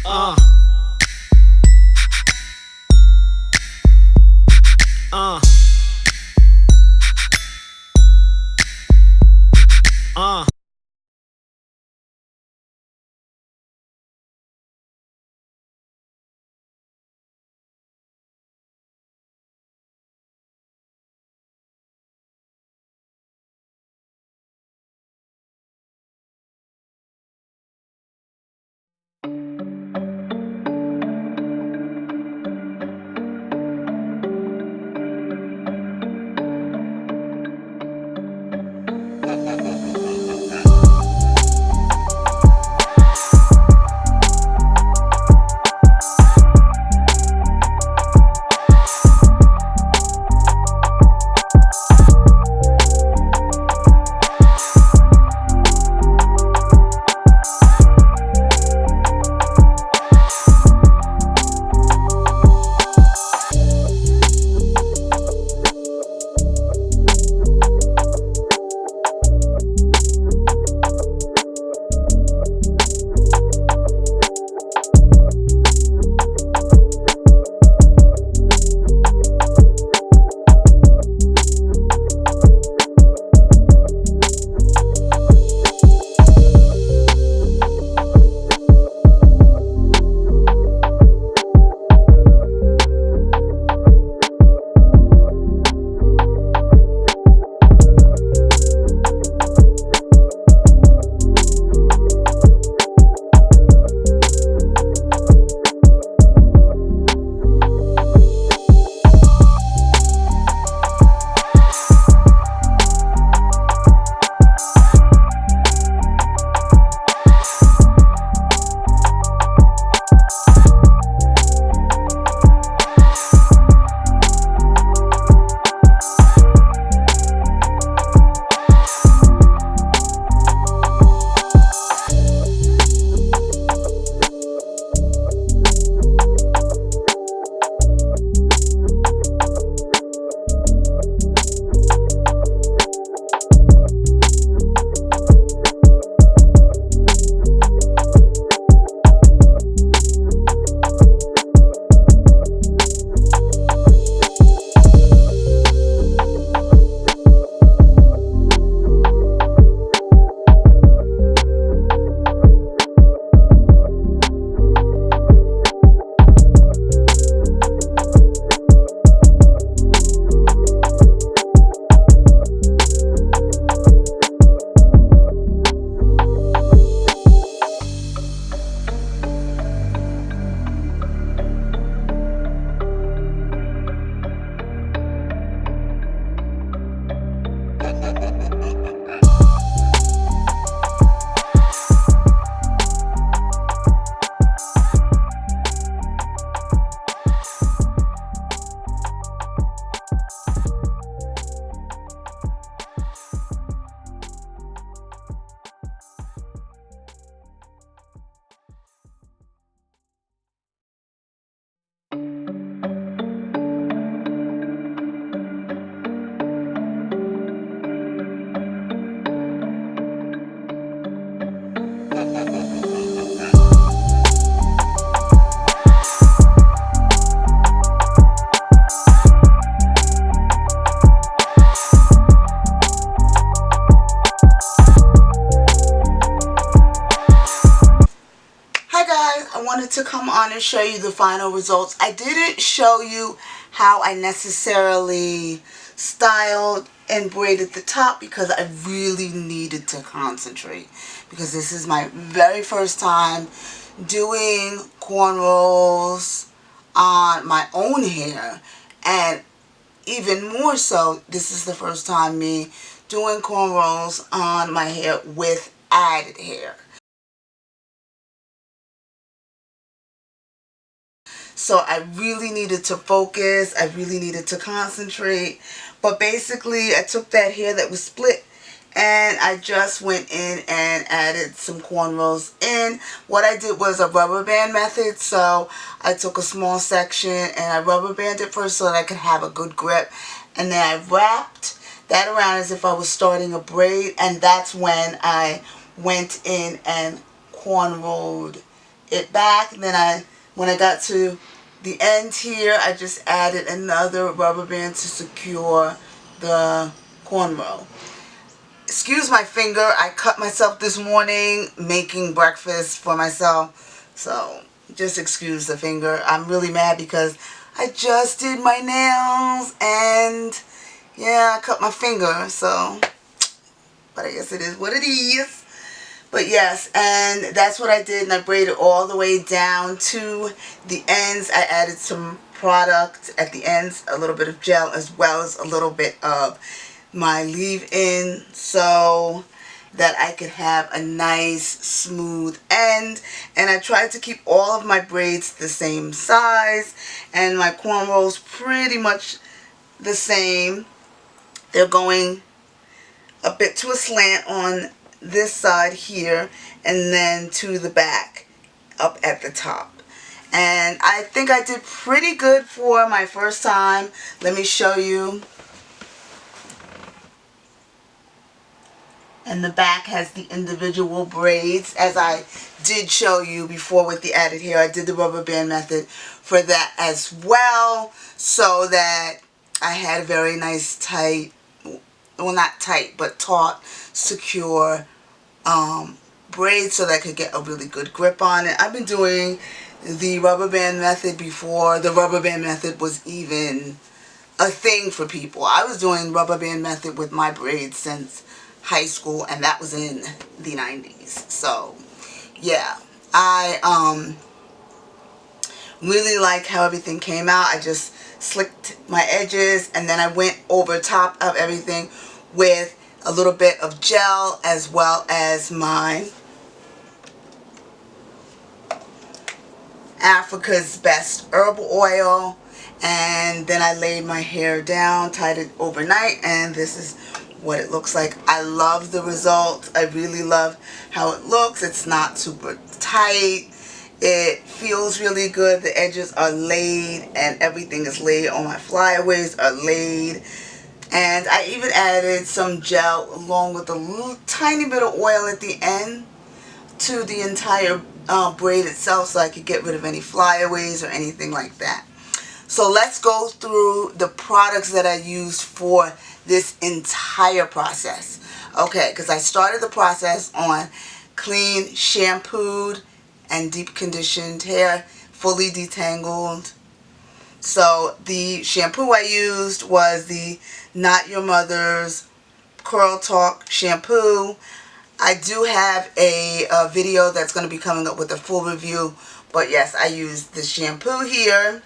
Uh. Uh. Uh. Hi guys, I wanted to come on and show you the final results. I didn't show you how I necessarily styled and braided the top because I really needed to concentrate, because this is my very first time doing cornrows on my own hair, and even more so, this is the first time me doing cornrows on my hair with added hair. So I really needed to focus. I really needed to concentrate. But basically, I took that hair that was split and I just went in and added some cornrows in. What I did was a rubber band method. So I took a small section and I rubber banded first so that I could have a good grip. And then I wrapped that around as if I was starting a braid. And that's when I went in and cornrowed it back. And then when I got to the end here, I just added another rubber band to secure the cornrow. Excuse my finger, I cut myself this morning making breakfast for myself, so just excuse the finger. I'm really mad because I just did my nails and yeah, I cut my finger, so, but I guess it is what it is. But yes, and that's what I did, and I braided all the way down to the ends. I added some product at the ends, a little bit of gel, as well as a little bit of my leave-in, so that I could have a nice smooth end. And I tried to keep all of my braids the same size, and my cornrows pretty much the same. They're going a bit to a slant on this side here, and then to the back up at the top. And I think I did pretty good for my first time. Let me show you. And the back has the individual braids, as I did show you before with the added hair. I did the rubber band method for that as well, so that I had a very nice tight, well, not tight, but taut, secure braid, so that I could get a really good grip on it. I've been doing the rubber band method before the rubber band method was even a thing for people. I was doing rubber band method with my braids since high school, and that was in the 90s. So yeah, I really like how everything came out. I just slicked my edges, and then I went over top of everything with a little bit of gel, as well as my Africa's Best herbal oil. And then I laid my hair down, tied it overnight, and this is what it looks like. I love the result. I really love how it looks. It's not super tight. It feels really good. The edges are laid, and everything is laid. All my flyaways are laid. And I even added some gel along with a little tiny bit of oil at the end to the entire braid itself, so I could get rid of any flyaways or anything like that. So let's go through the products that I used for this entire process. Okay, because I started the process on clean, shampooed, and deep conditioned hair, fully detangled. So the shampoo I used was the Not Your Mother's Curl Talk shampoo. I do have a video that's going to be coming up with a full review, but yes, I used the shampoo here.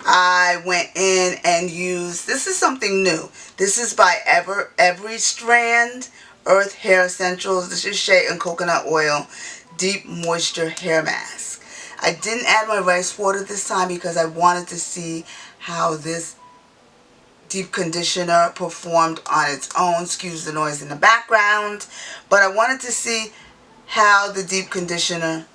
I went in and used, this is something new. This is by Every Strand Earth Hair Essentials. This is shea and coconut oil deep moisture hair mask. I didn't add my rice water this time because I wanted to see how this deep conditioner performed on its own. Excuse the noise in the background, but I wanted to see how the deep conditioner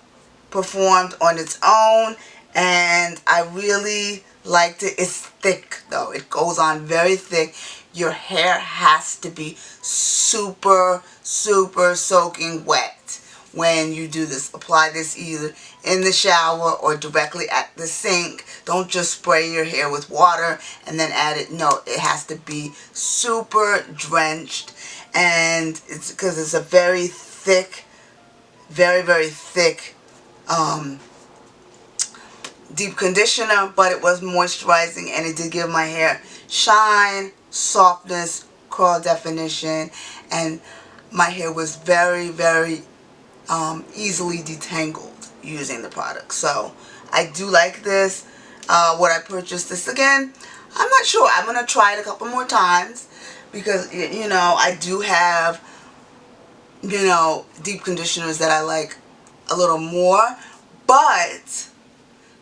performed on its own, and I really liked it. It's thick though. It goes on very thick. Your hair has to be super soaking wet when you do this. Apply this either in the shower or directly at the sink. Don't just spray your hair with water and then add it. No, it has to be super drenched, and it's because it's a very thick, very thick deep conditioner, but it was moisturizing, and it did give my hair shine, softness, curl definition, and my hair was very easily detangled using the product. So I do like this. Would I purchase this again? I'm not sure. I'm going to try it a couple more times because, you know, I do have, you know, deep conditioners that I like a little more, but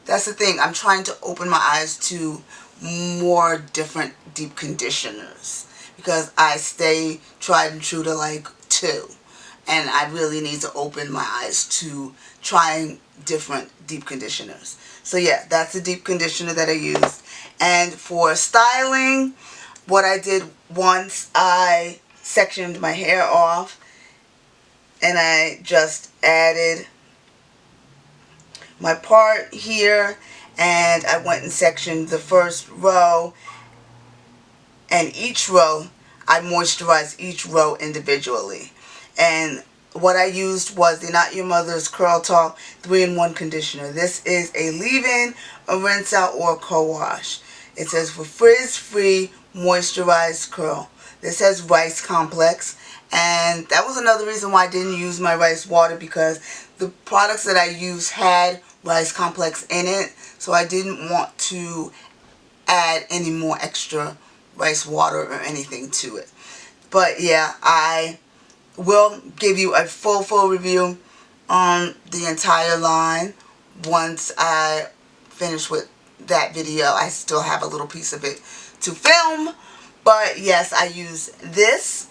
that's the thing. I'm trying to open my eyes to more different deep conditioners because I stay tried and true to like two, and I really need to open my eyes to trying different deep conditioners. So yeah, that's the deep conditioner that I used. And for styling, what I did once I sectioned my hair off, and I just added my part here, and I went and sectioned the first row, and each row I moisturized each row individually. And what I used was the Not Your Mother's Curl Talk 3-in-1 conditioner. This is a leave-in, a rinse out, or a co-wash. It says for frizz-free moisturized curl. This has rice complex, and that was another reason why I didn't use my rice water, because the products that I used had rice complex in it, so I didn't want to add any more extra rice water or anything to it. But yeah, I will give you a full review on the entire line once I finish with that video. I still have a little piece of it to film, but yes, I use this,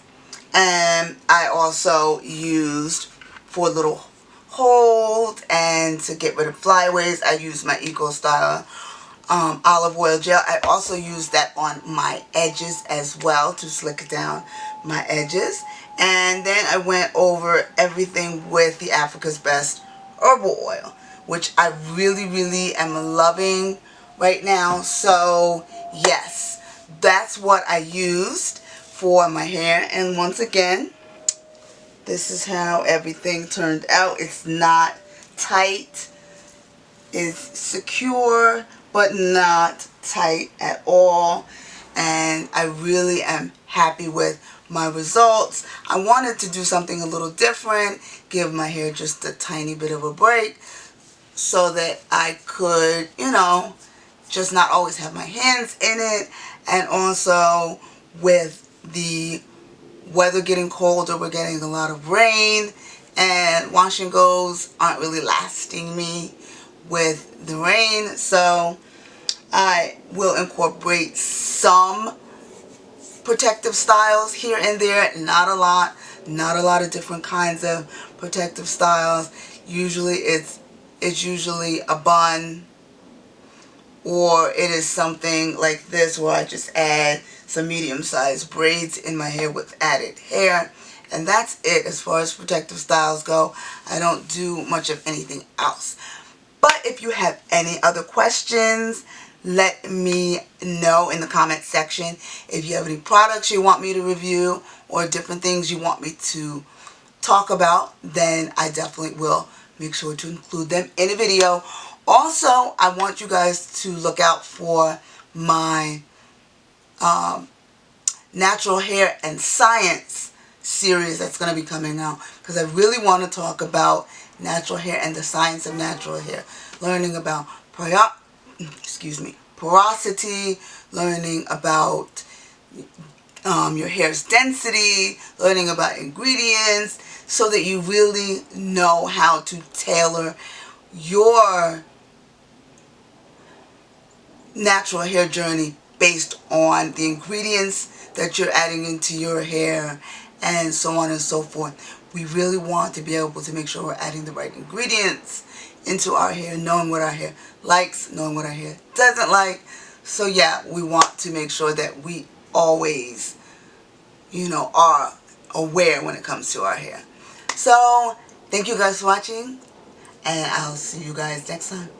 and I also used for a little hold and to get rid of flyaways, I use my Eco Styler olive oil gel. I also use that on my edges as well to slick down my edges. And then I went over everything with the Africa's Best herbal oil, which I really am loving right now. So yes, that's what I used for my hair. And once again, this is how everything turned out. It's not tight. It's secure, but not tight at all. And I really am happy with my results. I wanted to do something a little different, give my hair just a tiny bit of a break so that I could, you know, just not always have my hands in it. And also with the weather getting colder, we're getting a lot of rain, and wash and goes aren't really lasting me with the rain, so I will incorporate some protective styles here and there. Not a lot of different kinds of protective styles. Usually it's usually a bun, or it is something like this where I just add some medium-sized braids in my hair with added hair. And that's it as far as protective styles go. I don't do much of anything else. But if you have any other questions, let me know in the comment section. If you have any products you want me to review or different things you want me to talk about, then I definitely will make sure to include them in a video. Also, I want you guys to look out for my natural hair and science series that's going to be coming out, because I really want to talk about natural hair and the science of natural hair, learning about porosity, learning about your hair's density, learning about ingredients, so that you really know how to tailor your natural hair journey based on the ingredients that you're adding into your hair, and so on and so forth. We really want to be able to make sure we're adding the right ingredients into our hair, knowing what our hair likes, knowing what our hair doesn't like. So yeah, we want to make sure that we always, you know, are aware when it comes to our hair. So thank you guys for watching, and I'll see you guys next time.